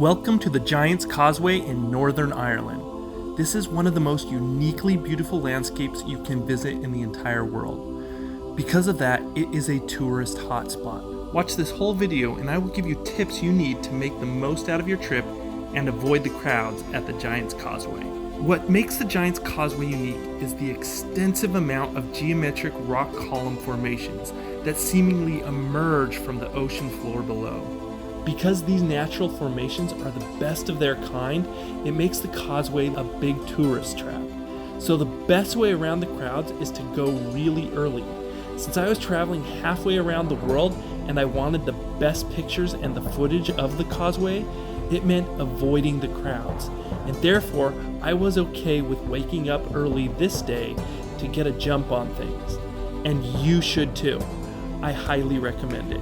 Welcome to the Giant's Causeway in Northern Ireland. This is one of the most uniquely beautiful landscapes you can visit in the entire world. Because of that, it is a tourist hotspot. Watch this whole video and I will give you tips you need to make the most out of your trip and avoid the crowds at the Giant's Causeway. What makes the Giant's Causeway unique is the extensive amount of geometric rock column formations that seemingly emerge from the ocean floor below. Because these natural formations are the best of their kind, it makes the causeway a big tourist trap. So the best way around the crowds is to go really early. Since I was traveling halfway around the world and I wanted the best pictures and the footage of the causeway, it meant avoiding the crowds. And therefore, I was okay with waking up early this day to get a jump on things. And you should too. I highly recommend it.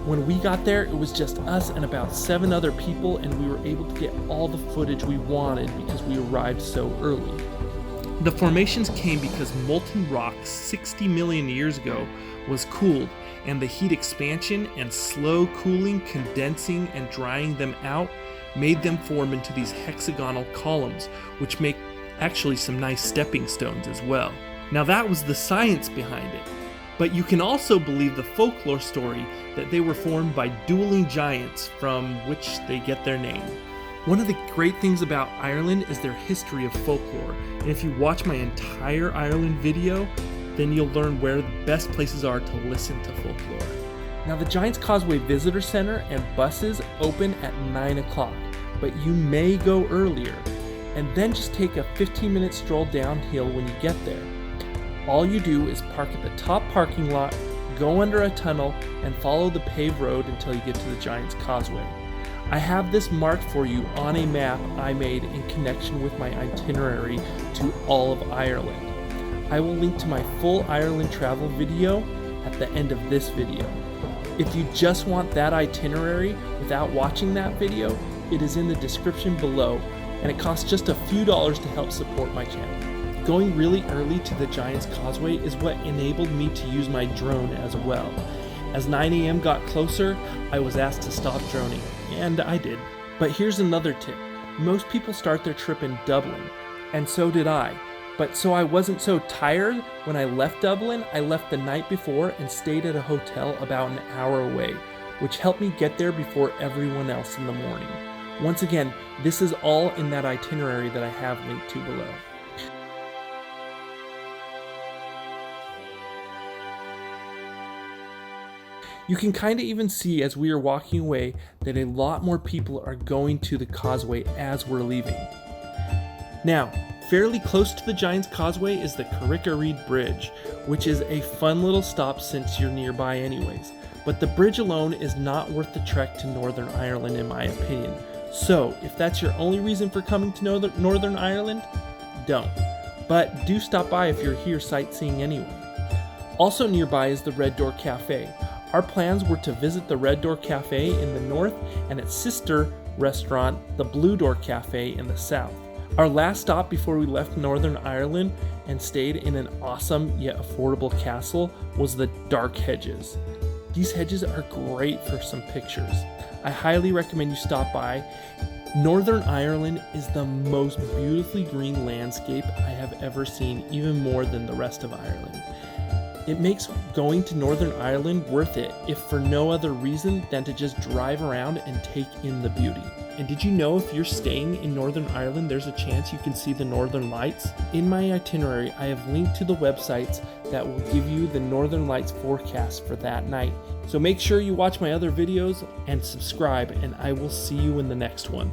When we got there, it was just us and about 7 other people, and we were able to get all the footage we wanted because we arrived so early. The formations came because molten rock 60 million years ago was cooled, and the heat expansion and slow cooling, condensing, and drying them out made them form into these hexagonal columns, which make actually some nice stepping stones as well. Now that was the science behind it. But you can also believe the folklore story that they were formed by dueling giants from which they get their name. One of the great things about Ireland is their history of folklore, and if you watch my entire Ireland video, then you'll learn where the best places are to listen to folklore. Now the Giant's Causeway Visitor Center and buses open at 9 o'clock, but you may go earlier, and then just take a 15-minute stroll downhill when you get there. All you do is park at the top parking lot, go under a tunnel, and follow the paved road until you get to the Giant's Causeway. I have this marked for you on a map I made in connection with my itinerary to all of Ireland. I will link to my full Ireland travel video at the end of this video. If you just want that itinerary without watching that video, it is in the description below, and it costs just a few dollars to help support my channel. Going really early to the Giant's Causeway is what enabled me to use my drone as well. As 9 a.m. got closer, I was asked to stop droning, and I did. But here's another tip. Most people start their trip in Dublin, and so did I. But so I wasn't so tired when I left Dublin, I left the night before and stayed at a hotel about an hour away, which helped me get there before everyone else in the morning. Once again, this is all in that itinerary that I have linked to below. You can kind of even see as we are walking away that a lot more people are going to the causeway as we're leaving. Now, fairly close to the Giant's Causeway is the Carrick-a-rede Bridge, which is a fun little stop since you're nearby anyways. But the bridge alone is not worth the trek to Northern Ireland in my opinion. So, if that's your only reason for coming to Northern Ireland, don't. But do stop by if you're here sightseeing anyway. Also nearby is the Red Door Cafe. Our plans were to visit the Red Door Cafe in the north and its sister restaurant, the Blue Door Cafe, in the south. Our last stop before we left Northern Ireland and stayed in an awesome yet affordable castle was the Dark Hedges. These hedges are great for some pictures. I highly recommend you stop by. Northern Ireland is the most beautifully green landscape I have ever seen, even more than the rest of Ireland. It makes going to Northern Ireland worth it, if for no other reason than to just drive around and take in the beauty. And did you know if you're staying in Northern Ireland, there's a chance you can see the Northern Lights? In my itinerary, I have linked to the websites that will give you the Northern Lights forecast for that night. So make sure you watch my other videos and subscribe, and I will see you in the next one.